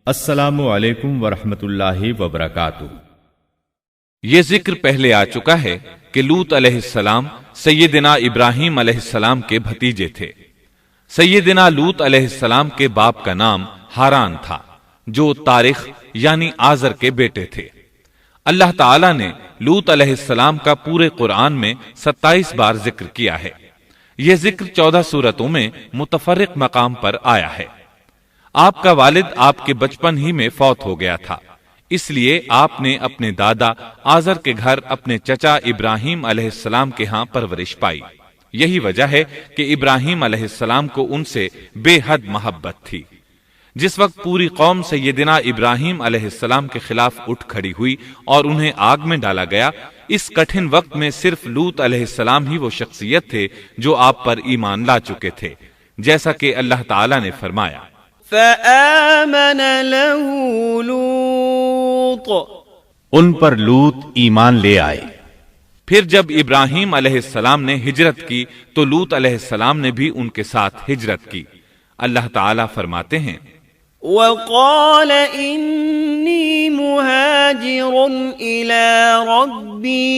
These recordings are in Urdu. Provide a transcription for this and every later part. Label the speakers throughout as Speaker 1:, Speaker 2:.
Speaker 1: السلام علیکم ورحمۃ اللہ وبرکاتہ۔
Speaker 2: یہ ذکر پہلے آ چکا ہے کہ لوط علیہ السلام سیدنا ابراہیم علیہ السلام کے بھتیجے تھے۔ سیدنا لوط علیہ السلام کے باپ کا نام ہاران تھا، جو تارخ یعنی آزر کے بیٹے تھے۔ اللہ تعالیٰ نے لوط علیہ السلام کا پورے قرآن میں 27 بار ذکر کیا ہے۔ یہ ذکر 14 سورتوں میں متفرق مقام پر آیا ہے۔ آپ کا والد آپ کے بچپن ہی میں فوت ہو گیا تھا، اس لیے آپ نے اپنے دادا آزر کے گھر اپنے چچا ابراہیم علیہ السلام کے ہاں پرورش پائی۔ یہی وجہ ہے کہ ابراہیم علیہ السلام کو ان سے بے حد محبت تھی۔ جس وقت پوری قوم سیدنا ابراہیم علیہ السلام کے خلاف اٹھ کھڑی ہوئی اور انہیں آگ میں ڈالا گیا، اس کٹھن وقت میں صرف لوط علیہ السلام ہی وہ شخصیت تھے جو آپ پر ایمان لا چکے تھے، جیسا کہ اللہ تعالیٰ نے فرمایا
Speaker 3: فآمن له لوط،
Speaker 4: ان پر لوط ایمان لے آئے۔
Speaker 2: پھر جب ابراہیم علیہ السلام نے ہجرت کی تو لوط علیہ السلام نے بھی ان کے ساتھ ہجرت کی۔ اللہ تعالیٰ فرماتے ہیں
Speaker 3: وقال انی مہاجر الی ربی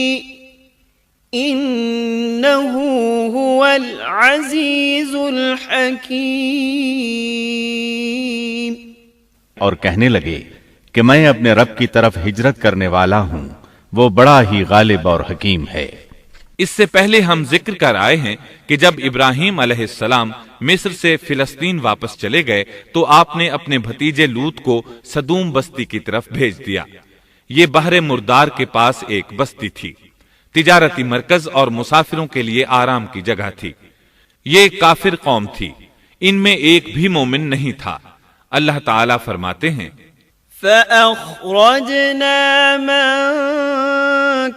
Speaker 3: انہ هو العزیز الحکیم،
Speaker 4: اور کہنے لگے کہ میں اپنے رب کی طرف ہجرت کرنے والا ہوں، وہ بڑا ہی غالب اور حکیم ہے۔
Speaker 2: اس سے پہلے ہم ذکر کر آئے ہیں کہ جب ابراہیم علیہ السلام مصر سے فلسطین واپس چلے گئے تو آپ نے اپنے بھتیجے لوط کو سدوم بستی کی طرف بھیج دیا۔ یہ بحر مردار کے پاس ایک بستی تھی، تجارتی مرکز اور مسافروں کے لیے آرام کی جگہ تھی۔ یہ کافر قوم تھی، ان میں ایک بھی مومن نہیں تھا۔ اللہ تعالیٰ فرماتے ہیں
Speaker 3: فأخرجنا من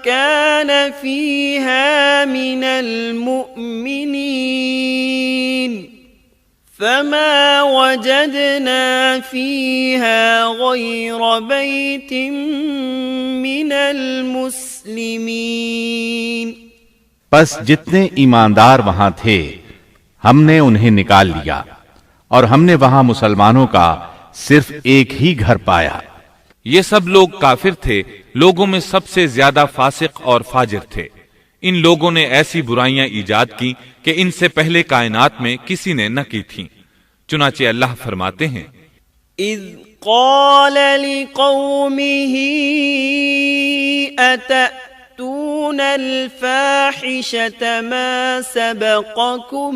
Speaker 3: كان فيها من المؤمنين فما وجدنا فيها غير بيت من المسلمين،
Speaker 4: پس جتنے ایماندار وہاں تھے ہم نے انہیں نکال لیا، اور ہم نے وہاں مسلمانوں کا صرف ایک ہی گھر پایا۔
Speaker 2: یہ سب لوگ کافر تھے، لوگوں میں سب سے زیادہ فاسق اور فاجر تھے۔ ان لوگوں نے ایسی برائیاں ایجاد کی کہ ان سے پہلے کائنات میں کسی نے نہ کی تھیں۔ چنانچہ اللہ فرماتے ہیں
Speaker 3: اذ قال لقومه اتأتون الفاحشة ما سبقكم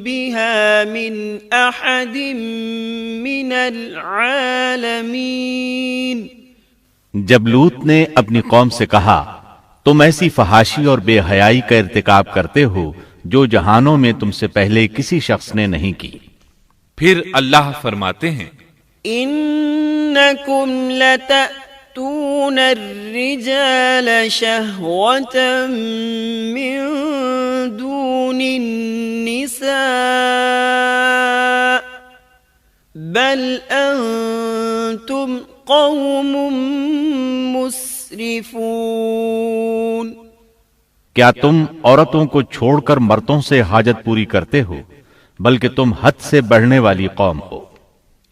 Speaker 3: بها من احد من العالمین،
Speaker 4: جب لوط نے اپنی قوم سے کہا تم ایسی فحاشی اور بے حیائی کا ارتکاب کرتے ہو جو جہانوں میں تم سے پہلے کسی شخص نے نہیں کی۔
Speaker 2: پھر اللہ فرماتے ہیں
Speaker 3: انکم لتأتون الرجال شہوة من دون النساء بل انتم قوم مسرفون،
Speaker 4: کیا تم عورتوں کو چھوڑ کر مردوں سے حاجت پوری کرتے ہو، بلکہ تم حد سے بڑھنے والی قوم ہو۔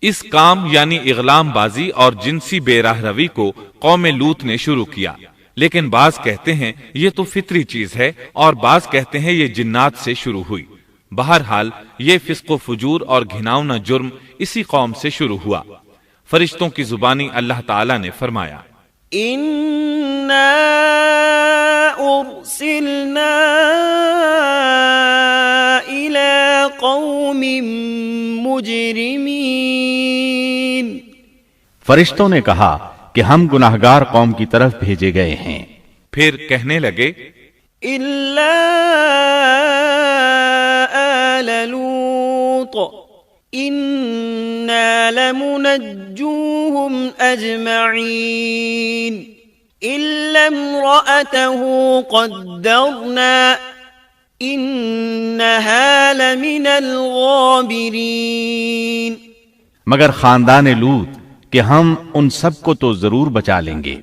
Speaker 2: اس کام یعنی اغلام بازی اور جنسی بے راہ روی کو قوم لوط نے شروع کیا، لیکن بعض کہتے ہیں یہ تو فطری چیز ہے اور بعض کہتے ہیں یہ جنات سے شروع ہوئی۔ بہرحال یہ فسق و فجور اور گھناؤنا جرم اسی قوم سے شروع ہوا۔ فرشتوں کی زبانی اللہ تعالیٰ نے فرمایا
Speaker 3: اِنَّا أُرْسِلْنَا إِلَىٰ قَوْمٍ مُجْرِمِينَ،
Speaker 4: فرشتوں نے کہا کہ ہم گناہگار قوم کی طرف بھیجے گئے ہیں۔
Speaker 2: پھر کہنے لگے
Speaker 3: إِلَّا آلَ لُوطٍ إِنَّا لَمُنَجُّوهُمْ أَجْمَعِينَ إِلَّا امْرَأَتَهُ قَدَّرْنَا إِنَّهَا لَمِنَ الْغَابِرِينَ،
Speaker 4: مگر خاندان لوط کہ ہم ان سب کو تو ضرور بچا لیں گے،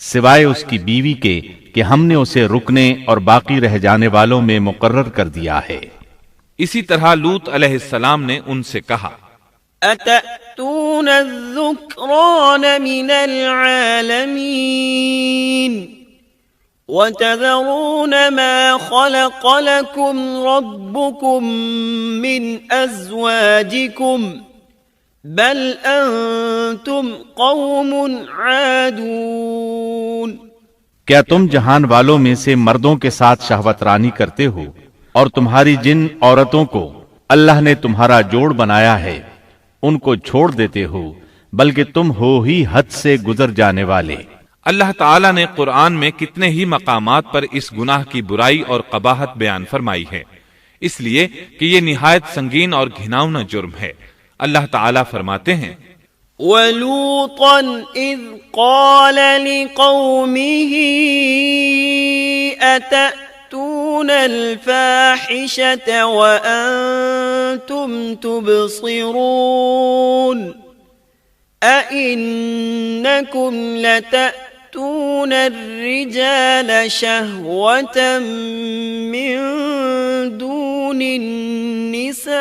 Speaker 4: سوائے اس کی بیوی کے کہ ہم نے اسے رکنے اور باقی رہ جانے والوں میں مقرر کر دیا ہے۔
Speaker 2: اسی طرح لوط علیہ السلام نے ان سے کہا
Speaker 3: أتأتون الذكران من العالمين وتذرون ما خلق لكم ربكم من أزواجكم بل أنتم قوم عادون۔
Speaker 4: کیا تم جہان والوں میں سے مردوں کے ساتھ شہوت رانی کرتے ہو اور تمہاری جن عورتوں کو اللہ نے تمہارا جوڑ بنایا ہے ان کو چھوڑ دیتے ہو، بلکہ تم ہو ہی حد سے گزر جانے والے۔
Speaker 2: اللہ تعالیٰ نے قرآن میں کتنے ہی مقامات پر اس گناہ کی برائی اور قباحت بیان فرمائی ہے، اس لیے کہ یہ نہایت سنگین اور گھناؤنا جرم ہے۔ اللہ تعالیٰ فرماتے ہیں
Speaker 3: وَلُوطًا إِذْ قَالَ لِقَوْمِهِ أَتَأْتُونَ الْفَاحِشَةَ وَأَنْتُمْ تُبْصِرُونَ أَإِنَّكُمْ لَتَأْتُونَ الرِّجَالَ شَهْوَةً مِّن دُونِ النِّسَاءِ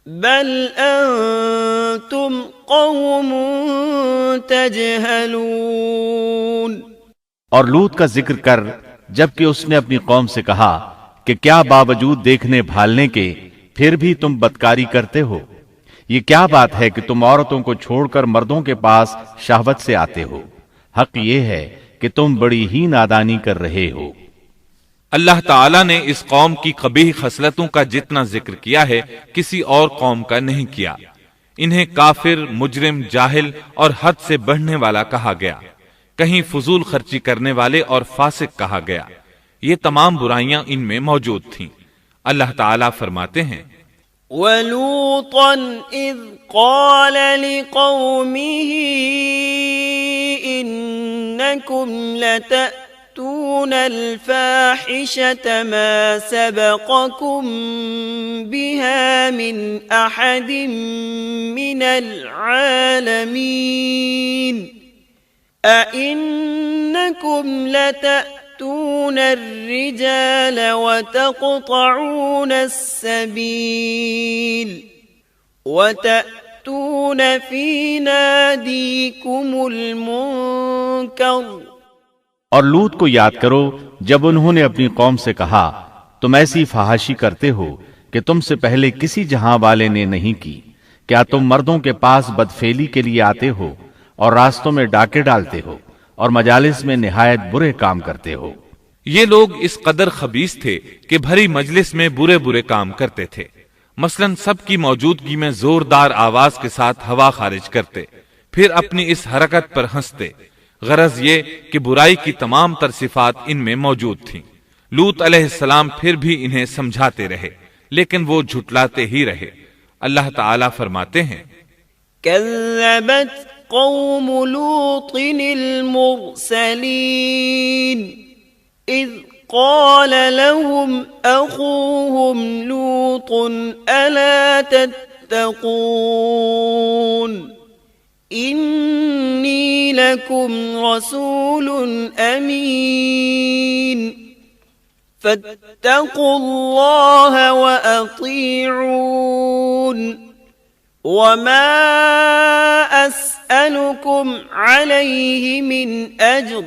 Speaker 3: بل انتم قوم تجہلون۔
Speaker 4: اور لوط کا ذکر کر جبکہ اس نے اپنی قوم سے کہا کہ کیا باوجود دیکھنے بھالنے کے پھر بھی تم بدکاری کرتے ہو؟ یہ کیا بات ہے کہ تم عورتوں کو چھوڑ کر مردوں کے پاس شہوت سے آتے ہو؟ حق یہ ہے کہ تم بڑی ہی نادانی کر رہے ہو۔
Speaker 2: اللہ تعالیٰ نے اس قوم کی قبیح خصلتوں کا جتنا ذکر کیا ہے کسی اور قوم کا نہیں کیا۔ انہیں کافر، مجرم، جاہل اور حد سے بڑھنے والا کہا گیا، کہیں فضول خرچی کرنے والے اور فاسق کہا گیا۔ یہ تمام برائیاں ان میں موجود تھیں۔ اللہ تعالیٰ فرماتے ہیں
Speaker 3: وَلُوطًا إِذْ قَالَ لِقَوْمِهِ إِنَّكُمْ لَتَأْتُونَ الْفَاحِشَةَ مَا سَبَقَكُمْ بِهَا مِنْ أَحَدٍ مِّنَ الْعَالَمِينَ أَإِنَّكُمْ لَتَأْتُونَ الرِّجَالَ وَتَقْطَعُونَ السَّبِيلَ وَتَأْتُونَ فِي نَادِيكُمُ الْمُنكَرَ۔
Speaker 4: اور لوط کو یاد کرو جب انہوں نے اپنی قوم سے کہا تم ایسی فحاشی کرتے ہو کہ تم سے پہلے کسی جہاں والے نے نہیں کی۔ کیا تم مردوں کے پاس بدفعلی کے لیے آتے ہو اور راستوں میں ڈاکے ڈالتے ہو اور مجالس میں نہایت برے کام کرتے ہو؟
Speaker 2: یہ لوگ اس قدر خبیث تھے کہ بھری مجلس میں برے برے کام کرتے تھے۔ مثلا سب کی موجودگی میں زوردار آواز کے ساتھ ہوا خارج کرتے، پھر اپنی اس حرکت پر ہنستے۔ غرض یہ کہ برائی کی تمام تر صفات ان میں موجود تھیں۔ لوط علیہ السلام پھر بھی انہیں سمجھاتے رہے لیکن وہ جھٹلاتے ہی رہے۔ اللہ تعالیٰ فرماتے ہیں
Speaker 3: كذبت قوم لوط المرسلين إذ قال لهم أخوهم لوط ألا تتقون إني لكم رسول أمين فاتقوا الله وأطيعون وما أسألكم عليه من أجر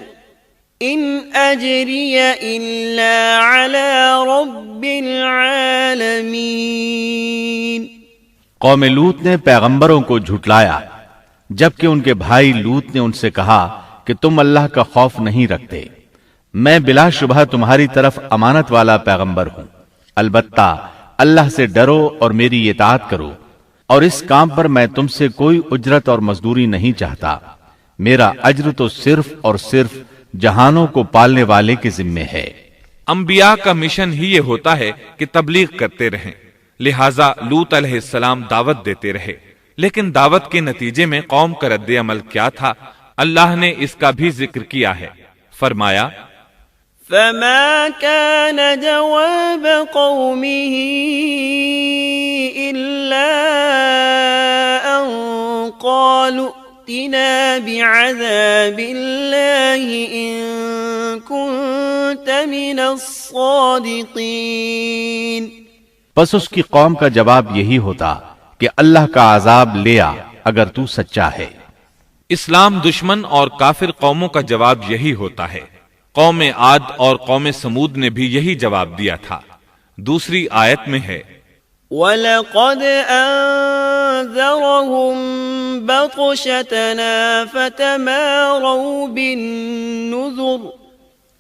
Speaker 3: إن أجري إلا على رب العالمين۔
Speaker 4: قوم لوط نے پیغمبروں کو جھٹلایا جبکہ ان کے بھائی لوط نے ان سے کہا کہ تم اللہ کا خوف نہیں رکھتے۔ میں بلا شبہ تمہاری طرف امانت والا پیغمبر ہوں، البتہ اللہ سے ڈرو اور میری اطاعت کرو، اور اس کام پر میں تم سے کوئی اجرت اور مزدوری نہیں چاہتا۔ میرا اجر تو صرف اور صرف جہانوں کو پالنے والے کے ذمے ہے۔
Speaker 2: انبیاء کا مشن ہی یہ ہوتا ہے کہ تبلیغ کرتے رہیں، لہٰذا لوط علیہ السلام دعوت دیتے رہے، لیکن دعوت کے نتیجے میں قوم کا رد عمل کیا تھا اللہ نے اس کا بھی ذکر کیا ہے۔ فرمایا
Speaker 3: فما كان جواب قومه إلا أن قالوا ائتنا بعذاب الله إن كنت من الصادقين۔
Speaker 4: پس اس کی قوم کا جواب یہی ہوتا کہ اللہ کا عذاب لے آ اگر تو سچا ہے۔
Speaker 2: اسلام دشمن اور کافر قوموں کا جواب یہی ہوتا ہے۔ قوم عاد اور قوم سمود نے بھی یہی جواب دیا تھا۔ دوسری آیت میں ہے
Speaker 3: وَلَقَدْ أَنذَرَهُمْ بَطْشَتَنَا فَتَمَارَوْا بِالنُّذُرِ،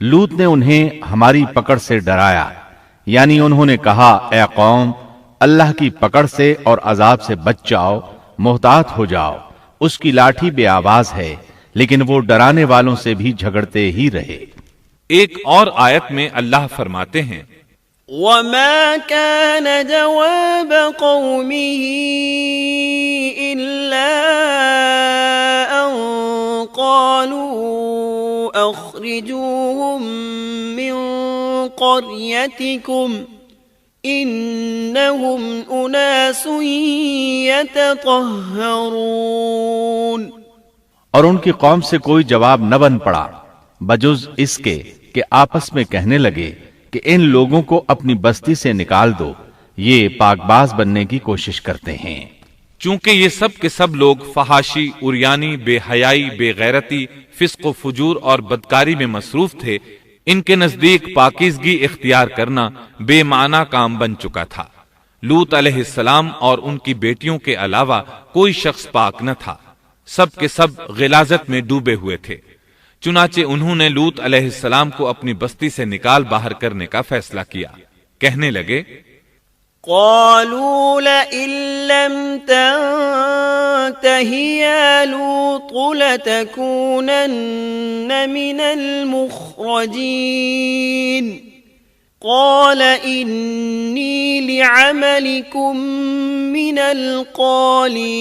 Speaker 4: لوط نے انہیں ہماری پکڑ سے ڈرایا، یعنی انہوں نے کہا اے قوم اللہ کی پکڑ سے اور عذاب سے بچ جاؤ، محتاط ہو جاؤ، اس کی لاٹھی بے آواز ہے، لیکن وہ ڈرانے والوں سے بھی جھگڑتے ہی رہے۔
Speaker 2: ایک اور آیت میں اللہ فرماتے ہیں
Speaker 3: وَمَا كَانَ جَوَابَ قَوْمِهِ إِلَّا أَن قَالُوا أَخْرِجُوهُم مِّن قَرْيَتِكُمْ إِنَّهُمْ أُنَاسٌ يَتَطَهَّرُونَ،
Speaker 4: اور ان کی قوم سے کوئی جواب نہ بن پڑا بجز اس کے کہ آپس میں کہنے لگے کہ ان لوگوں کو اپنی بستی سے نکال دو، یہ پاک باز بننے کی کوشش کرتے ہیں۔
Speaker 2: چونکہ یہ سب کے سب لوگ فحاشی، عریانی، بے حیائی، بے غیرتی، فسق و فجور اور بدکاری میں مصروف تھے، ان کے نزدیک پاکیزگی اختیار کرنا بے معنی کام بن چکا تھا۔ لوط علیہ السلام اور ان کی بیٹیوں کے علاوہ کوئی شخص پاک نہ تھا، سب کے سب غلاظت میں ڈوبے ہوئے تھے۔ چنانچہ انہوں نے لوط علیہ السلام کو اپنی بستی سے نکال باہر کرنے کا فیصلہ کیا۔ کہنے لگے
Speaker 3: قالوا لئن لم تنته يا لوط لتكونن من المخرجين قال إني لعملكم من القالين،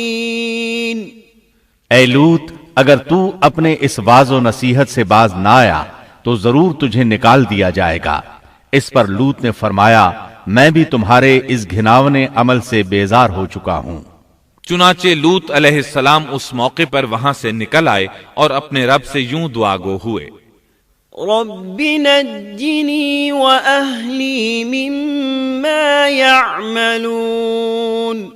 Speaker 4: اے لوط اگر تو اپنے اس واز و نصیحت سے باز نہ آیا تو ضرور تجھے نکال دیا جائے گا۔ اس پر لوط نے فرمایا میں بھی تمہارے اس گھناونے عمل سے بیزار ہو چکا ہوں۔
Speaker 2: چنانچہ لوط علیہ السلام اس موقع پر وہاں سے نکل آئے اور اپنے رب سے یوں دعا گو ہوئے
Speaker 3: رب نجنی وأہلی مما يعملون،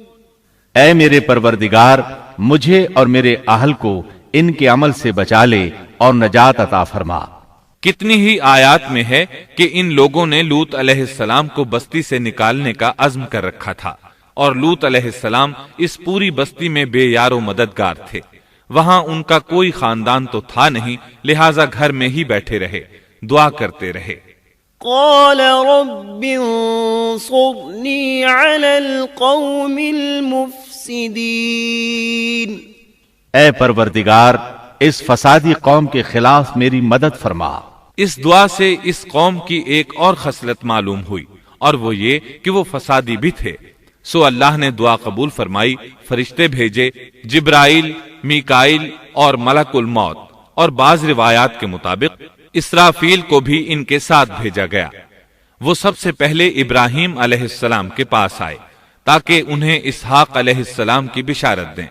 Speaker 4: اے میرے پروردگار مجھے اور میرے اہل کو ان کے عمل سے بچا لے اور نجات عطا فرما۔
Speaker 2: کتنی ہی آیات میں ہے کہ ان لوگوں نے لوط علیہ السلام کو بستی سے نکالنے کا عزم کر رکھا تھا، اور لوط علیہ السلام اس پوری بستی میں بے یار و مددگار تھے۔ وہاں ان کا کوئی خاندان تو تھا نہیں، لہٰذا گھر میں ہی بیٹھے رہے، دعا کرتے رہے۔
Speaker 3: قال رب انصرنی علی القوم المفسدین،
Speaker 4: اے پروردگار اس فسادی قوم کے خلاف میری مدد فرما۔
Speaker 2: اس دعا سے اس قوم کی ایک اور خصلت معلوم ہوئی، اور وہ یہ کہ وہ فسادی بھی تھے۔ سو اللہ نے دعا قبول فرمائی، فرشتے بھیجے، جبرائیل، میکائیل اور ملک الموت، اور بعض روایات کے مطابق اسرافیل کو بھی ان کے ساتھ بھیجا گیا۔ وہ سب سے پہلے ابراہیم علیہ السلام کے پاس آئے تاکہ انہیں اسحاق علیہ السلام کی بشارت دیں۔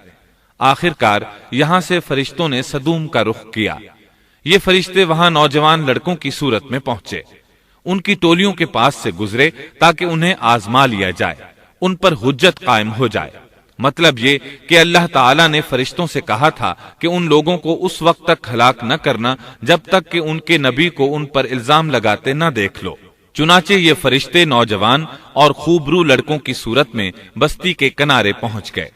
Speaker 2: آخر کار یہاں سے فرشتوں نے سدوم کا رخ کیا۔ یہ فرشتے وہاں نوجوان لڑکوں کی صورت میں پہنچے، ان کی ٹولیوں کے پاس سے گزرے تاکہ انہیں آزما لیا جائے، ان پر حجت قائم ہو جائے۔ مطلب یہ کہ اللہ تعالیٰ نے فرشتوں سے کہا تھا کہ ان لوگوں کو اس وقت تک ہلاک نہ کرنا جب تک کہ ان کے نبی کو ان پر الزام لگاتے نہ دیکھ لو۔ چنانچہ یہ فرشتے نوجوان اور خوبرو لڑکوں کی صورت میں بستی کے کنارے پہنچ گئے۔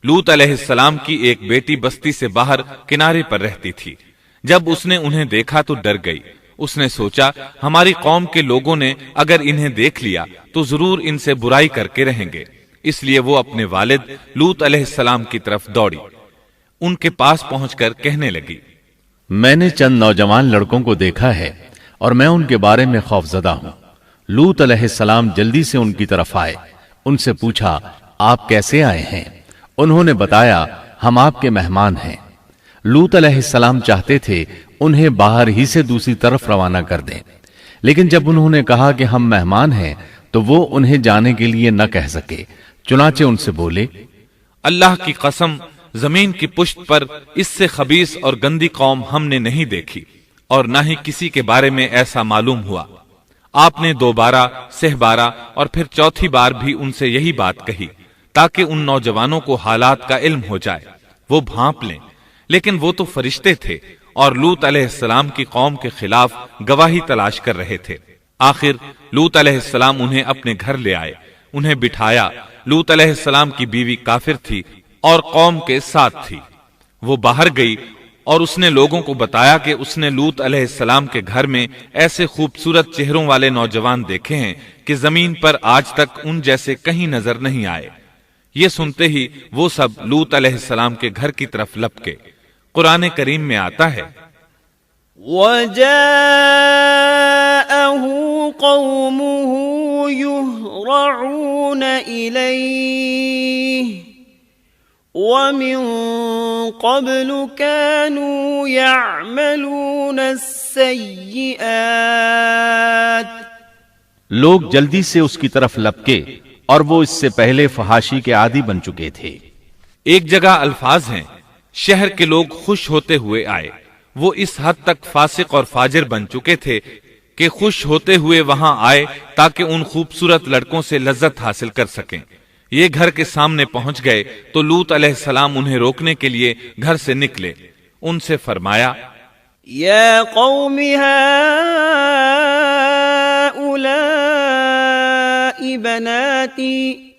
Speaker 2: لوط علیہ السلام کی ایک بیٹی بستی سے باہر کنارے پر رہتی تھی۔ جب اس نے انہیں دیکھا تو ڈر گئی۔ اس نے سوچا ہماری قوم کے لوگوں نے اگر انہیں دیکھ لیا تو ضرور ان سے برائی کر کے رہیں گے، اس لیے وہ اپنے والد لوط علیہ السلام کی طرف دوڑی۔ ان کے پاس پہنچ کر کہنے لگی
Speaker 4: میں نے چند نوجوان لڑکوں کو دیکھا ہے اور میں ان کے بارے میں خوفزدہ ہوں۔ لوط علیہ السلام جلدی سے ان کی طرف آئے، ان سے پوچھا آپ کیسے آئے ہیں؟ انہوں نے بتایا ہم آپ کے مہمان ہیں۔ لوط علیہ السلام چاہتے تھے انہیں باہر ہی سے دوسری طرف روانہ کر دیں، لیکن جب انہوں نے کہا کہ ہم مہمان ہیں تو وہ انہیں جانے کے لیے نہ کہہ سکے، چنانچہ ان سے بولے
Speaker 2: اللہ کی قسم زمین کی پشت پر اس سے خبیث اور گندی قوم ہم نے نہیں دیکھی، اور نہ ہی کسی کے بارے میں ایسا معلوم ہوا۔ آپ نے دوبارہ، سہبارہ اور پھر چوتھی بار بھی ان سے یہی بات کہی تاکہ ان نوجوانوں کو حالات کا علم ہو جائے، وہ بھانپ لیں، لیکن وہ تو فرشتے تھے اور لوط علیہ السلام کی قوم کے خلاف گواہی تلاش کر رہے تھے۔ آخر لوط علیہ السلام انہیں اپنے گھر لے آئے، انہیں بٹھایا۔ لوط علیہ السلام کی بیوی کافر تھی اور قوم کے ساتھ تھی۔ وہ باہر گئی اور اس نے لوگوں کو بتایا کہ اس نے لوط علیہ السلام کے گھر میں ایسے خوبصورت چہروں والے نوجوان دیکھے ہیں کہ زمین پر آج تک ان جیسے کہیں نظر نہیں آئے۔ یہ سنتے ہی وہ سب لوط علیہ السلام کے گھر کی طرف لپکے۔ قرآن کریم میں آتا ہے،
Speaker 3: وَجَاءَهُ قَوْمُهُ يُهْرَعُونَ إِلَيْهِ وَمِن قَبْلُ كَانُوا يَعْمَلُونَ السَّيِّئَاتِ۔
Speaker 4: لوگ جلدی سے اس کی طرف لپکے اور وہ اس سے پہلے فحاشی کے عادی بن چکے تھے۔
Speaker 2: ایک جگہ الفاظ ہیں، شہر کے لوگ خوش ہوتے ہوئے آئے۔ وہ اس حد تک فاسق اور فاجر بن چکے تھے کہ خوش ہوتے ہوئے وہاں آئے تاکہ ان خوبصورت لڑکوں سے لذت حاصل کر سکیں۔ یہ گھر کے سامنے پہنچ گئے تو لوط علیہ السلام انہیں روکنے کے لیے گھر سے نکلے۔ ان سے فرمایا،
Speaker 3: یا قوم ہؤلاء بناتی،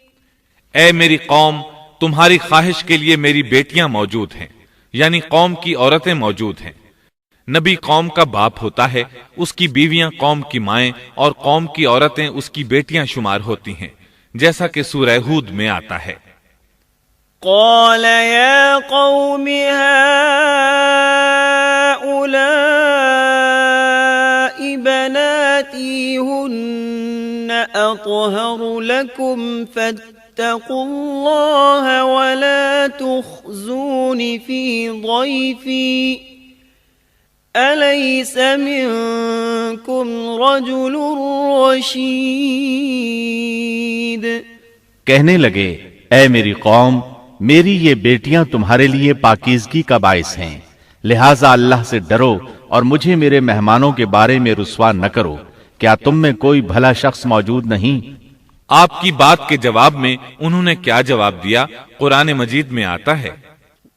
Speaker 2: اے میری قوم، تمہاری خواہش کے لیے میری بیٹیاں موجود ہیں، یعنی قوم کی عورتیں موجود ہیں۔ نبی قوم کا باپ ہوتا ہے، اس کی بیویاں قوم کی مائیں اور قوم کی عورتیں اس کی بیٹیاں شمار ہوتی ہیں، جیسا کہ سورہ ہود میں آتا ہے۔
Speaker 3: قال یا قوم هؤلاء بناتي هن أطهر لكم فاتقوا الله ولا تخزون في ضيفي أليس منكم رجل رشيد۔
Speaker 4: کہنے لگے، اے میری قوم، میری یہ بیٹیاں تمہارے لیے پاکیزگی کا باعث ہیں، لہٰذا اللہ سے ڈرو اور مجھے میرے مہمانوں کے بارے میں رسوا نہ کرو۔ کیا تم میں کوئی بھلا شخص موجود نہیں؟
Speaker 2: آپ کی بات کے جواب میں انہوں نے کیا جواب دیا؟ قرآن مجید میں آتا ہے،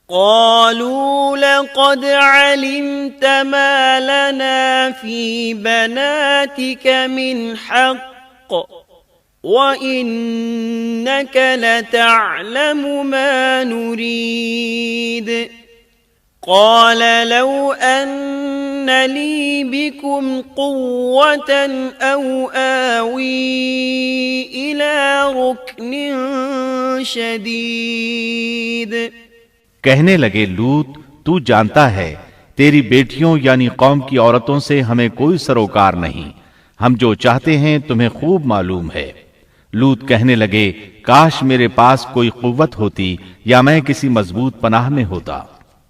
Speaker 3: قالوا لقد علمت ما لنا في بناتك من حق وإنك لتعلم ما نريد قال لو أن لي بكم قوة أو آوي إلى ركن شديد۔
Speaker 4: کہنے لگے، لوط، تو جانتا ہے تیری بیٹیوں یعنی قوم کی عورتوں سے ہمیں کوئی سروکار نہیں، ہم جو چاہتے ہیں تمہیں خوب معلوم ہے۔ لوط کہنے لگے، کاش میرے پاس کوئی قوت ہوتی یا میں کسی مضبوط پناہ میں ہوتا۔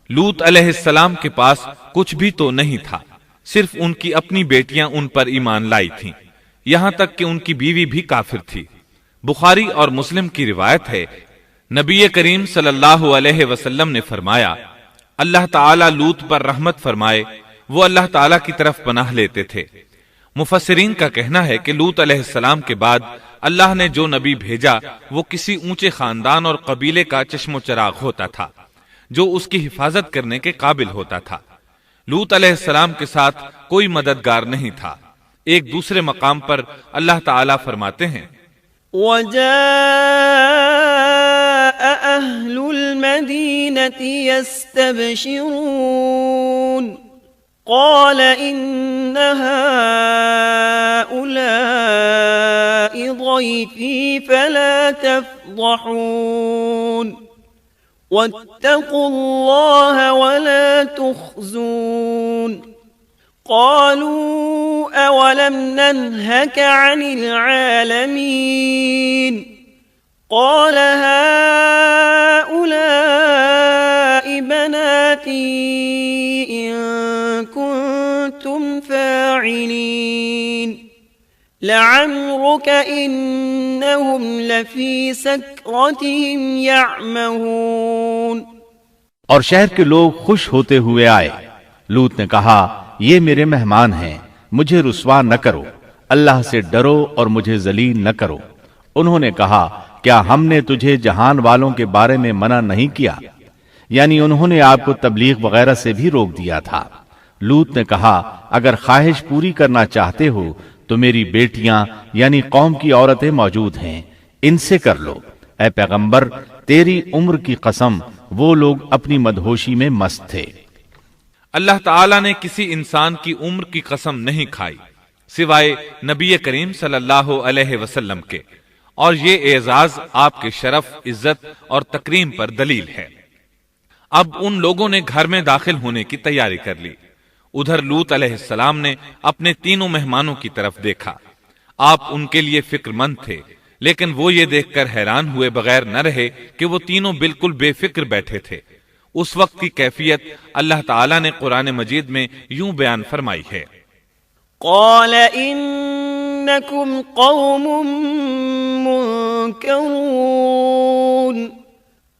Speaker 2: لوط علیہ السلام کے پاس کچھ بھی تو نہیں تھا، صرف ان کی اپنی بیٹیاں ان پر ایمان لائی تھیں، یہاں تک کہ ان کی بیوی بھی کافر تھی۔ بخاری اور مسلم کی روایت ہے، نبی کریم صلی اللہ علیہ وسلم نے فرمایا، اللہ تعالیٰ لوط پر رحمت فرمائے، وہ اللہ تعالیٰ کی طرف پناہ لیتے تھے۔ مفسرین کا کہنا ہے کہ لوط علیہ السلام کے بعد اللہ نے جو نبی بھیجا وہ کسی اونچے خاندان اور قبیلے کا چشم و چراغ ہوتا تھا جو اس کی حفاظت کرنے کے قابل ہوتا تھا۔ لوط علیہ السلام کے ساتھ کوئی مددگار نہیں تھا۔ ایک دوسرے مقام پر اللہ تعالیٰ فرماتے ہیں،
Speaker 3: وَجَاءَ أَهْلُ الْمَدِينَةِ يَسْتَبْشِرُونَ قَالَ إِنَّ هَؤُلَاءِ ضَيْفِي فَلَا تَفْضَحُونَ وَاتَّقُوا اللَّهَ وَلَا تُخْزُونَ قَالُوا أَوَلَمْ نَنْهَكَ عَنِ الْعَالَمِينَ قَالَ هَؤُلَاءِ بَنَاتِي إِن كُنتُمْ فَاعِلِينَ لَعَمْرُكَ إِنَّهُمْ لَفِي سَكْرَتِهِمْ يَعْمَهُونَ۔
Speaker 4: اور شہر کے لوگ خوش ہوتے ہوئے آئے۔ لوط نے کہا، یہ میرے مہمان ہیں، مجھے رسوا نہ کرو، اللہ سے ڈرو اور مجھے ذلیل نہ کرو۔ انہوں نے کہا کیا ہم نے تجھے جہان والوں کے بارے میں منع نہیں کیا؟ یعنی انہوں نے آپ کو تبلیغ وغیرہ سے بھی روک دیا تھا۔ لوط نے کہا اگر خواہش پوری کرنا چاہتے ہو تو میری بیٹیاں یعنی قوم کی عورتیں موجود ہیں، ان سے کر لو۔ اے پیغمبر تیری عمر کی قسم وہ لوگ اپنی مدہوشی میں مست تھے۔
Speaker 2: اللہ تعالیٰ نے کسی انسان کی عمر کی قسم نہیں کھائی سوائے نبی کریم صلی اللہ علیہ وسلم کے، اور یہ اعزاز آپ کے شرف، عزت اور تکریم پر دلیل ہے۔ اب ان لوگوں نے گھر میں داخل ہونے کی تیاری کر لی۔ ادھر لوط علیہ السلام نے اپنے تینوں مہمانوں کی طرف دیکھا۔ آپ ان کے لیے فکر مند تھے، لیکن وہ یہ دیکھ کر حیران ہوئے بغیر نہ رہے کہ وہ تینوں بالکل بے فکر بیٹھے تھے۔ اس وقت کی کیفیت اللہ تعالیٰ نے قرآن مجید میں یوں بیان فرمائی ہے،
Speaker 3: قال انکم قوم منکرون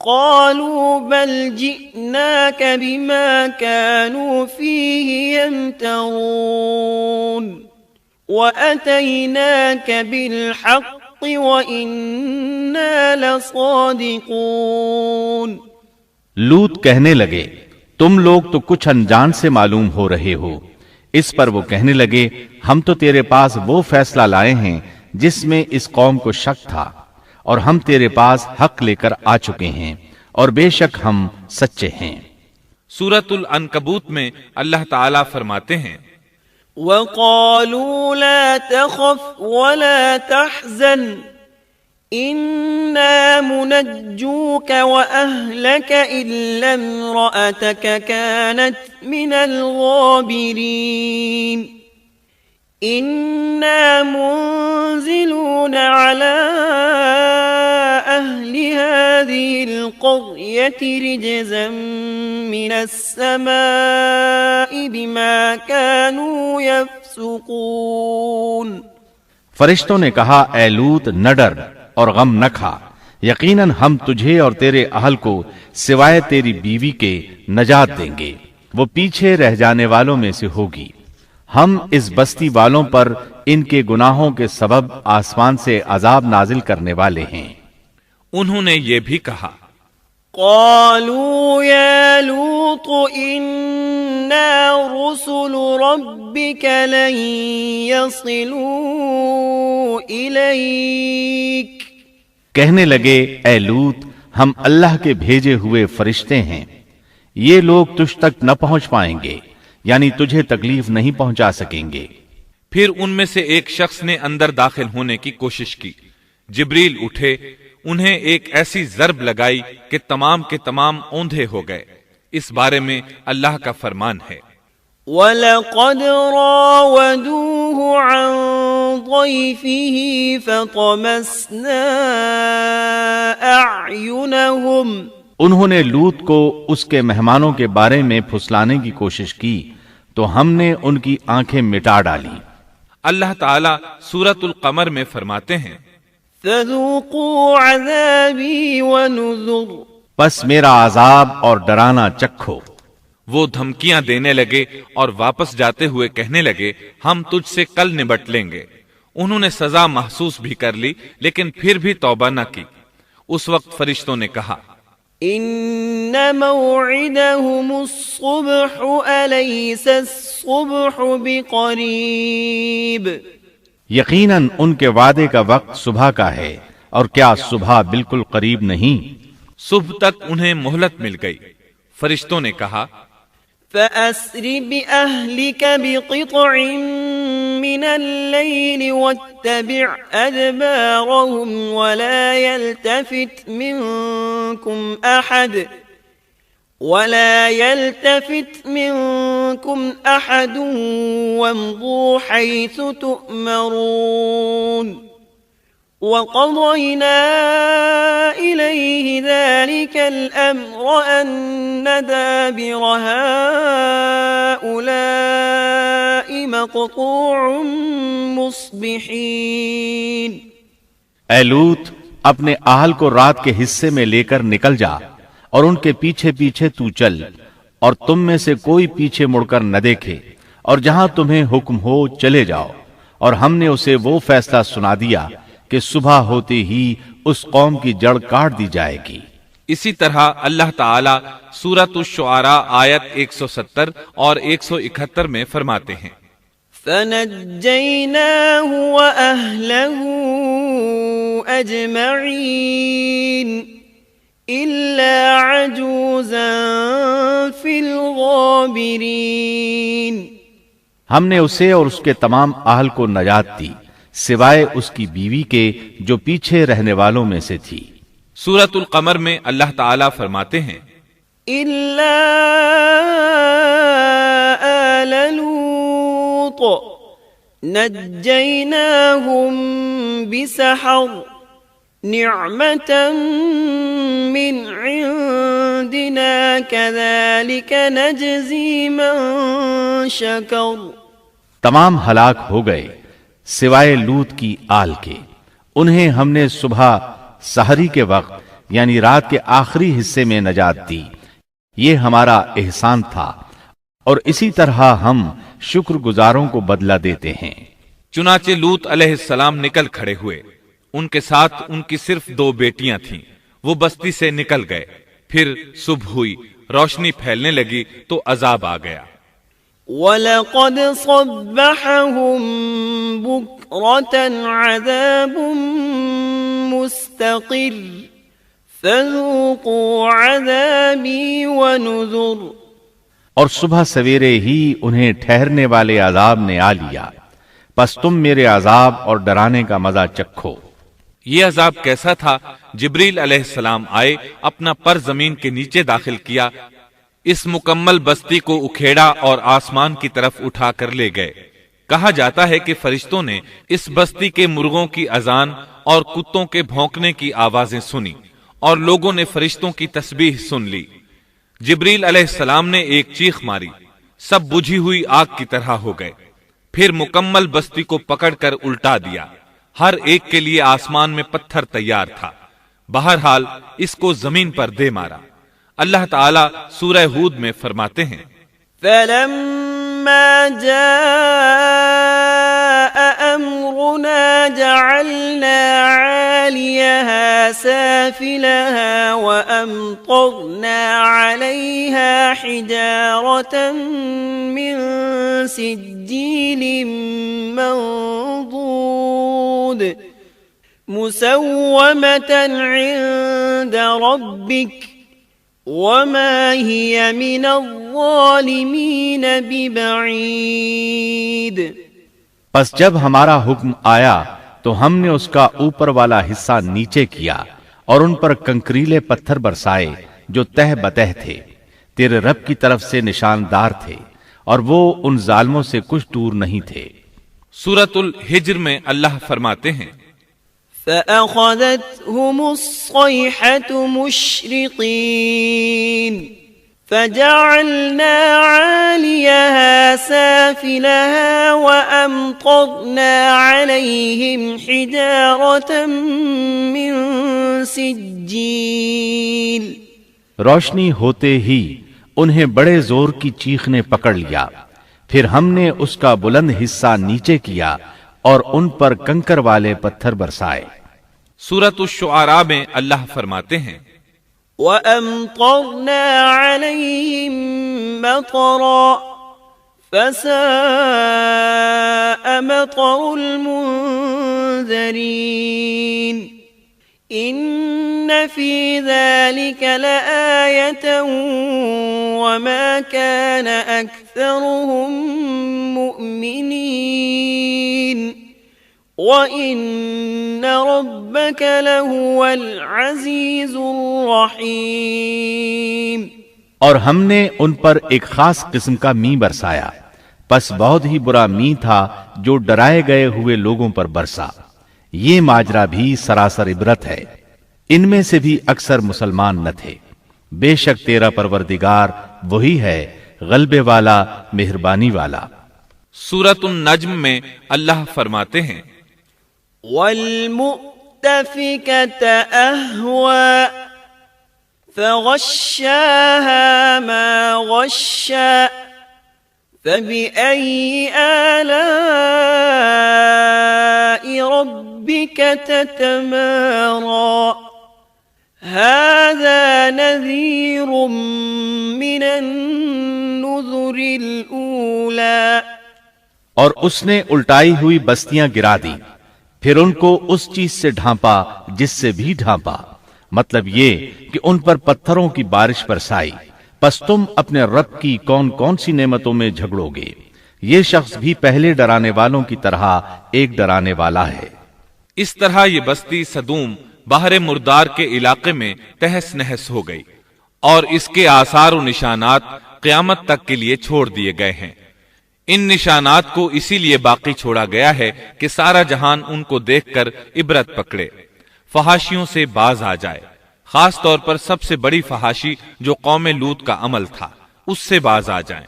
Speaker 3: قالوا بل جئناك بما كانوا فيه يمترون وأتيناك بالحق وإنا لصادقون۔
Speaker 4: لوط کہنے لگے تم لوگ تو کچھ انجان سے معلوم ہو رہے ہو۔ اس پر وہ کہنے لگے ہم تو تیرے پاس وہ فیصلہ لائے ہیں جس میں اس قوم کو شک تھا، اور ہم تیرے پاس حق لے کر آ چکے ہیں اور بے شک ہم سچے ہیں۔
Speaker 2: سورۃ العنکبوت میں اللہ تعالیٰ فرماتے ہیں،
Speaker 3: وقالوا لا تخف ولا تحزن إنا منجوك وأهلك إلا امرأتك كانت من الغابرين إنا منزلون على أهل هذه القرية رجزا من السماء بما كانوا يفسقون۔
Speaker 4: فرشتوں نے کہا اے لوط نہ ڈر اور غم نہ کھا، یقیناً ہم تجھے اور تیرے اہل کو سوائے تیری بیوی کے نجات دیں گے، وہ پیچھے رہ جانے والوں میں سے ہوگی۔ ہم اس بستی والوں پر ان کے گناہوں کے سبب آسمان سے عذاب نازل کرنے والے ہیں۔
Speaker 2: انہوں نے یہ بھی کہا،
Speaker 3: قالوا يا لوط إنا رسل ربك لن يصلوا إليك۔
Speaker 4: کہنے لگے اے لوط ہم اللہ کے بھیجے ہوئے فرشتے ہیں، یہ لوگ تجھ تک نہ پہنچ پائیں گے، یعنی تجھے تکلیف نہیں پہنچا سکیں گے۔
Speaker 2: پھر ان میں سے ایک شخص نے اندر داخل ہونے کی کوشش کی۔ جبریل اٹھے، انہیں ایک ایسی ضرب لگائی کہ تمام کے تمام اوندھے ہو گئے۔ اس بارے میں اللہ کا فرمان ہے،
Speaker 3: وَلَقَدْ رَاوَدُوهُ عَنْ ضَيْفِهِ فَطَمَسْنَا أَعْيُنَهُمْ۔
Speaker 4: انہوں نے لوط کو اس کے مہمانوں کے بارے میں پھسلانے کی کوشش کی تو ہم نے ان کی آنکھیں مٹا ڈالی۔
Speaker 2: اللہ تعالیٰ سورۃ القمر میں فرماتے ہیں،
Speaker 3: فَذُوقُوا عَذَابِي وَنُذُرِ۔
Speaker 4: پس میرا عذاب اور ڈرانا چکھو۔
Speaker 2: وہ دھمکیاں دینے لگے اور واپس جاتے ہوئے کہنے لگے ہم تجھ سے کل نبٹ لیں گے۔ انہوں نے سزا محسوس بھی کر لی لیکن پھر بھی توبہ نہ کی۔ اس وقت فرشتوں نے کہا،
Speaker 3: إِنَّ مَوْعِدَهُمُ الصُّبْحُ أَلَيْسَ الصُّبْحُ بِقَرِيبٍ۔
Speaker 4: یقیناً ان کے وعدے کا وقت صبح کا ہے، اور کیا صبح بالکل قریب نہیں؟
Speaker 2: صبح تک انہیں مہلت مل گئی۔ فرشتوں نے کہا،
Speaker 3: فَأَسْرِ بِأَهْلِكَ بِقِطْعٍ مِّنَ اللَّيْلِ وَاتَّبِعْ أَدْبَارَهُمْ وَلَا يَلْتَفِتْ مِنكُمْ أَحَدٌ وَامْضُوا حَيْثُ تُؤْمَرُونَ وَقَضَيْنَا إِلَيْهِ ذَلِكَ الْأَمْرَ أَنَّ دَابِرَ هَؤُلَاءِ مَقْطُوعٌ مُصْبِحِينَ۔
Speaker 4: اے لوط اپنے اہل کو رات کے حصے میں لے کر نکل جا اور ان کے پیچھے پیچھے تو چل، اور تم میں سے کوئی پیچھے مڑ کر نہ دیکھے، اور جہاں تمہیں حکم ہو چلے جاؤ، اور ہم نے اسے وہ فیصلہ سنا دیا کہ صبح ہوتے ہی اس قوم کی جڑ کاٹ دی جائے گی۔
Speaker 2: اسی طرح اللہ تعالی سورۃ الشعراء آیت 170 اور 171 میں فرماتے ہیں،
Speaker 3: فنجيناه وأهله أجمعين إلا عجوزا في الغابرين۔
Speaker 4: ہم نے اسے اور اس کے تمام اہل کو نجات دی سوائے اس کی بیوی کے جو پیچھے رہنے والوں میں سے تھی۔
Speaker 2: سورۃ القمر میں اللہ تعالی فرماتے ہیں،
Speaker 3: إلا آل لوط نجيناهم بسحر نعمة من عندنا كذلك نجزي من شكر۔
Speaker 4: تمام ہلاک ہو گئے سوائے لوط کی آل کے، انہیں ہم نے صبح سحری کے وقت یعنی رات کے آخری حصے میں نجات دی، یہ ہمارا احسان تھا، اور اسی طرح ہم شکر گزاروں کو بدلہ دیتے ہیں۔
Speaker 2: چنانچہ لوط علیہ السلام نکل کھڑے ہوئے، ان کے ساتھ ان کی صرف 2 بیٹیاں تھیں، وہ بستی سے نکل گئے، پھر صبح ہوئی، روشنی پھیلنے لگی تو عذاب آ گیا۔
Speaker 3: وَلَقَدْ صَبَّحَهُم بُكْرَةً عَذَابٌ مُسْتَقِرٌّ فَذُوقُوا عَذَابِي وَنُذُرِ۔
Speaker 4: اور صبح سویرے ہی انہیں ٹھہرنے والے عذاب نے آ لیا، پس تم میرے عذاب اور ڈرانے کا مزہ چکھو۔
Speaker 2: یہ عذاب کیسا تھا؟ جبریل علیہ السلام آئے، اپنا پر زمین کے نیچے داخل کیا، اس مکمل بستی کو اکھیڑا اور آسمان کی طرف اٹھا کر لے گئے۔ کہا جاتا ہے کہ فرشتوں نے اس بستی کے مرغوں کی اذان اور کتوں کے بھونکنے کی آوازیں سنی، اور لوگوں نے فرشتوں کی تسبیح سن لی۔ جبریل علیہ السلام نے ایک چیخ ماری، سب بجھی ہوئی آگ کی طرح ہو گئے، پھر مکمل بستی کو پکڑ کر الٹا دیا، ہر ایک کے لیے آسمان میں پتھر تیار تھا، بہرحال اس کو زمین پر دے مارا۔ اللہ تعالیٰ سورہ ہود میں فرماتے ہیں،
Speaker 3: فَلَمَّا جَاءَ أَمْرُنَا جَعَلْنَا عَالِيَهَا سَافِلَهَا وَأَمْطَرْنَا عَلَيْهَا حِجَارَةً مِّن سِجِّيلٍ مَّنضُودٍ مُّسَوَّمَةً عِندَ رَبِّكَ وَمَا هِيَ مِنَ الظَّالِمِينَ بِبَعِيدٍ۔
Speaker 4: پس جب ہمارا حکم آیا تو ہم نے اس کا اوپر والا حصہ نیچے کیا اور ان پر کنکریلے پتھر برسائے جو تہ بتہ تھے، تیرے رب کی طرف سے نشاندار تھے، اور وہ ان ظالموں سے کچھ دور نہیں تھے۔
Speaker 2: سورۃ الحجر میں اللہ فرماتے ہیں،
Speaker 3: فَأَخَذَتْهُمُ الصَّيْحَةُ مُشْرِقِينَ فَجَعَلْنَا عَالِيَهَا سَافِلَهَا وَأَمْطَرْنَا عَلَيْهِمْ حِجَارَةً مِّن سِجِّيلٍ۔
Speaker 4: روشنی ہوتے ہی انہیں بڑے زور کی چیخ نے پکڑ لیا، پھر ہم نے اس کا بلند حصہ نیچے کیا اور ان پر کنکر والے پتھر برسائے۔
Speaker 2: سورۃ الشعراء میں اللہ فرماتے ہیں،
Speaker 3: وَأَمْطَرْنَا عَلَيْهِمْ مَطَرًا فَسَاءَ مَطَرُ الْمُنذَرِينَ۔ إِنَّ فِي ذَلِكَ لَآيَةً وَمَا كَانَ أَكْثَرُهُم مُؤْمِنِينَ وَإِنَّ رَبَّكَ لَهُوَ الْعَزِيزُ الرَّحِيمُ۔
Speaker 4: اور ہم نے ان پر ایک خاص قسم کا می برسایا، پس بہت ہی برا می تھا جو ڈرائے گئے ہوئے لوگوں پر برسا۔ یہ ماجرا بھی سراسر عبرت ہے، ان میں سے بھی اکثر مسلمان نہ تھے۔ بے شک تیرا پروردگار وہی ہے، غلبے والا، مہربانی والا۔
Speaker 2: سورۃ النجم میں اللہ فرماتے ہیں،
Speaker 3: وَالْمُؤْتَفِكَةَ أَهْوَىٰ فَغَشَّاهَا مَا غَشَّىٰ فبأي آلاء ربك تتمارى هذا نذير من النذر الأولى
Speaker 4: اور اس نے الٹائی ہوئی بستیاں گرا دی، پھر ان کو اس چیز سے ڈھانپا جس سے بھی ڈھانپا، مطلب یہ کہ ان پر پتھروں کی بارش برسائی، پس تم اپنے رب کی کون کون سی نعمتوں میں جھگڑو گے۔ یہ شخص بھی پہلے ڈرانے والوں کی طرح ایک ڈرانے والا ہے۔
Speaker 2: اس طرح یہ بستی سدوم بحر مردار کے علاقے میں تہس نہس ہو گئی، اور اس کے آثار و نشانات قیامت تک کے لیے چھوڑ دیے گئے ہیں۔ ان نشانات کو اسی لیے باقی چھوڑا گیا ہے کہ سارا جہان ان کو دیکھ کر عبرت پکڑے، فحاشیوں سے باز آ جائے، خاص طور پر سب سے بڑی فحاشی جو قوم لوط کا عمل تھا اس سے باز آ جائیں۔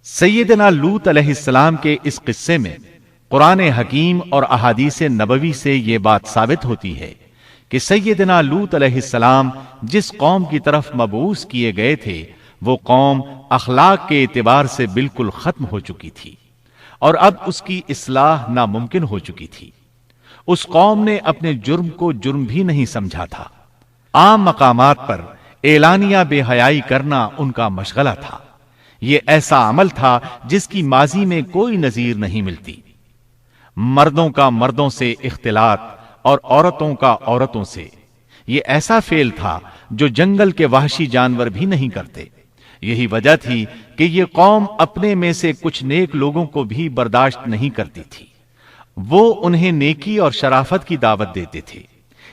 Speaker 4: سیدنا لوط علیہ السلام کے اس قصے میں قرآن حکیم اور احادیث نبوی سے یہ بات ثابت ہوتی ہے کہ سیدنا لوط علیہ السلام جس قوم کی طرف مبعوث کیے گئے تھے وہ قوم اخلاق کے اعتبار سے بالکل ختم ہو چکی تھی، اور اب اس کی اصلاح ناممکن ہو چکی تھی۔ اس قوم نے اپنے جرم کو جرم بھی نہیں سمجھا تھا۔ عام مقامات پر اعلانیہ بے حیائی کرنا ان کا مشغلہ تھا۔ یہ ایسا عمل تھا جس کی ماضی میں کوئی نظیر نہیں ملتی۔ مردوں کا مردوں سے اختلاط اور عورتوں کا عورتوں سے، یہ ایسا فعل تھا جو جنگل کے وحشی جانور بھی نہیں کرتے۔ یہی وجہ تھی کہ یہ قوم اپنے میں سے کچھ نیک لوگوں کو بھی برداشت نہیں کرتی تھی۔ وہ انہیں نیکی اور شرافت کی دعوت دیتے تھے،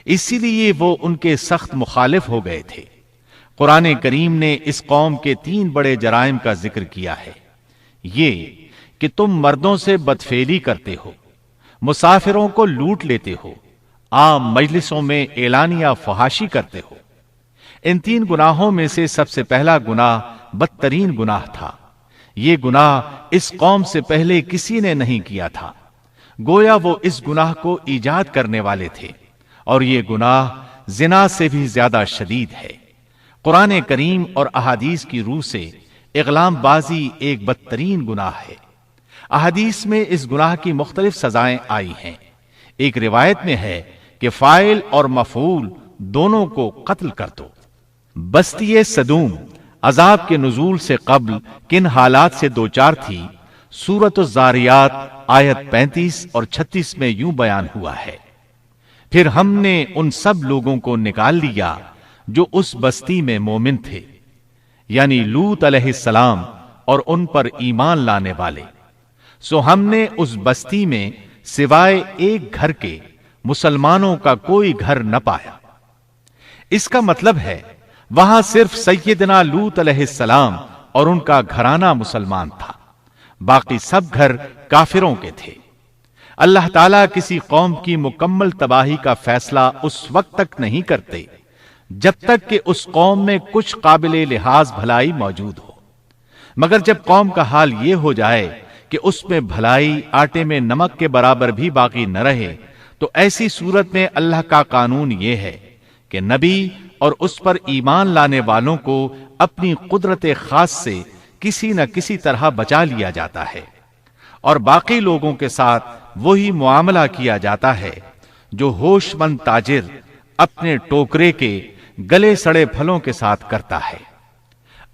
Speaker 4: اسی لیے وہ ان کے سخت مخالف ہو گئے تھے۔ قرآن کریم نے اس قوم کے 3 بڑے جرائم کا ذکر کیا ہے۔ یہ کہ تم مردوں سے بدفعلی کرتے ہو، مسافروں کو لوٹ لیتے ہو، عام مجلسوں میں اعلانیہ فحاشی کرتے ہو۔ ان 3 گناہوں میں سے سب سے پہلا گناہ بدترین گناہ تھا۔ یہ گناہ اس قوم سے پہلے کسی نے نہیں کیا تھا، گویا وہ اس گناہ کو ایجاد کرنے والے تھے، اور یہ گناہ زنا سے بھی زیادہ شدید ہے۔ قرآن کریم اور احادیث کی روح سے اغلام بازی ایک بدترین گناہ ہے۔ احادیث میں اس گناہ کی مختلف سزائیں آئی ہیں۔ ایک روایت میں ہے کہ فاعل اور مفعول دونوں کو قتل کر دو۔ بستی سدوم عذاب کے نزول سے قبل کن حالات سے دوچار تھی، سورۃ الزاریات آیت 35 اور 36 میں یوں بیان ہوا ہے: پھر ہم نے ان سب لوگوں کو نکال لیا جو اس بستی میں مومن تھے، یعنی لوط علیہ السلام اور ان پر ایمان لانے والے، سو ہم نے اس بستی میں سوائے ایک گھر کے مسلمانوں کا کوئی گھر نہ پایا۔ اس کا مطلب ہے وہاں صرف سیدنا لوط علیہ السلام اور ان کا گھرانہ مسلمان تھا، باقی سب گھر کافروں کے تھے۔ اللہ تعالیٰ کسی قوم کی مکمل تباہی کا فیصلہ اس وقت تک نہیں کرتے جب تک کہ اس قوم میں کچھ قابل لحاظ بھلائی موجود ہو، مگر جب قوم کا حال یہ ہو جائے کہ اس میں بھلائی آٹے میں نمک کے برابر بھی باقی نہ رہے، تو ایسی صورت میں اللہ کا قانون یہ ہے کہ نبی اور اس پر ایمان لانے والوں کو اپنی قدرت خاص سے کسی نہ کسی طرح بچا لیا جاتا ہے، اور باقی لوگوں کے ساتھ وہی معاملہ کیا جاتا ہے جو ہوش مند تاجر اپنے ٹوکرے کے گلے سڑے پھلوں کے ساتھ کرتا ہے۔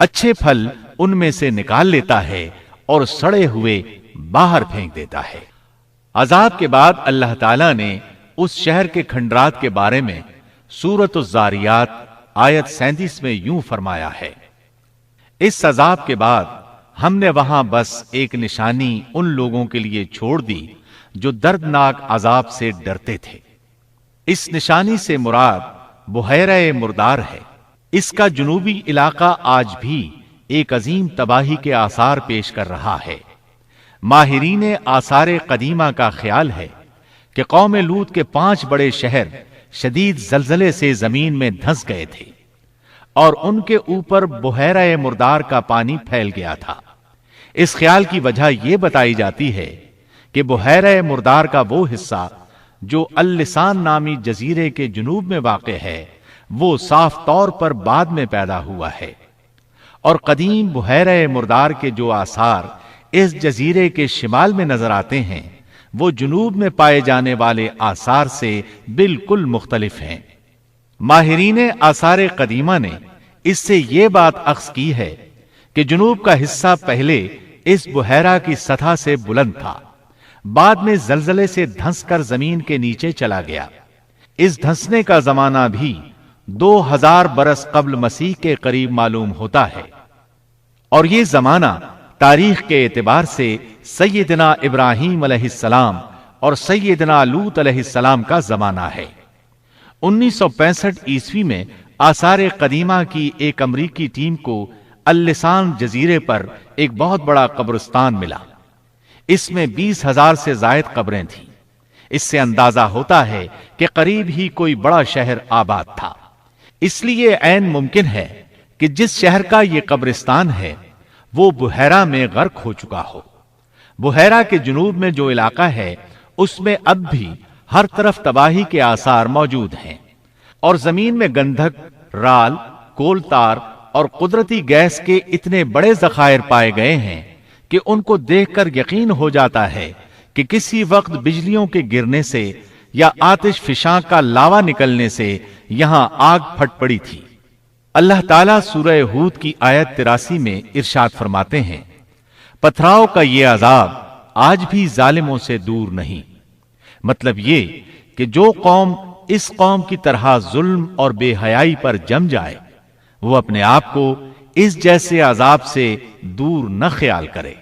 Speaker 4: اچھے پھل ان میں سے نکال لیتا ہے اور سڑے ہوئے باہر پھینک دیتا ہے۔ عذاب کے بعد اللہ تعالیٰ نے اس شہر کے کھنڈرات کے بارے میں سورۃ الزاریات آیت 37 میں یوں فرمایا ہے: اس عذاب کے بعد ہم نے وہاں بس ایک نشانی ان لوگوں کے لیے چھوڑ دی جو دردناک عذاب سے ڈرتے تھے۔ اس نشانی سے مراد بحیرہ مردار ہے۔ اس کا جنوبی علاقہ آج بھی ایک عظیم تباہی کے آثار پیش کر رہا ہے۔ ماہرین آثار قدیمہ کا خیال ہے کہ قوم لوط کے 5 بڑے شہر شدید زلزلے سے زمین میں دھنس گئے تھے، اور ان کے اوپر بحیرہ مردار کا پانی پھیل گیا تھا۔ اس خیال کی وجہ یہ بتائی جاتی ہے کہ بحیرہ مردار کا وہ حصہ جو اللسان نامی جزیرے کے جنوب میں واقع ہے، وہ صاف طور پر بعد میں پیدا ہوا ہے، اور قدیم بحیرہ مردار کے جو آثار اس جزیرے کے شمال میں نظر آتے ہیں وہ جنوب میں پائے جانے والے آثار سے بالکل مختلف ہیں۔ ماہرین آثار قدیمہ نے اس سے یہ بات اخذ کی ہے کہ جنوب کا حصہ پہلے اس بحیرہ کی سطح سے بلند تھا، بعد میں زلزلے سے دھنس کر زمین کے نیچے چلا گیا۔ اس دھنسنے کا زمانہ بھی 2000 برس قبل مسیح کے قریب معلوم ہوتا ہے، اور یہ زمانہ تاریخ کے اعتبار سے سیدنا ابراہیم علیہ السلام اور سیدنا لوط علیہ السلام کا زمانہ ہے۔ 1965 عیسوی میں آثار قدیمہ کی ایک امریکی ٹیم کو اللسان جزیرے پر ایک بہت بڑا قبرستان ملا۔ اس میں 20,000 سے زائد قبریں تھیں۔ اس سے اندازہ ہوتا ہے کہ قریب ہی کوئی بڑا شہر آباد تھا۔ اس لیے عین ممکن ہے کہ جس شہر کا یہ قبرستان ہے وہ بحیرہ میں غرق ہو چکا ہو۔ بحیرہ کے جنوب میں جو علاقہ ہے اس میں اب بھی ہر طرف تباہی کے آثار موجود ہیں، اور زمین میں گندھک، رال، کول تار اور قدرتی گیس کے اتنے بڑے ذخائر پائے گئے ہیں کہ ان کو دیکھ کر یقین ہو جاتا ہے کہ کسی وقت بجلیوں کے گرنے سے یا آتش فشاں کا لاوا نکلنے سے یہاں آگ پھٹ پڑی تھی۔ اللہ تعالیٰ سورہ ہود کی آیت 83 میں ارشاد فرماتے ہیں، پتھراؤ کا یہ عذاب آج بھی ظالموں سے دور نہیں۔ مطلب یہ کہ جو قوم اس قوم کی طرح ظلم اور بے حیائی پر جم جائے وہ اپنے آپ کو اس جیسے عذاب سے دور نہ خیال کرے۔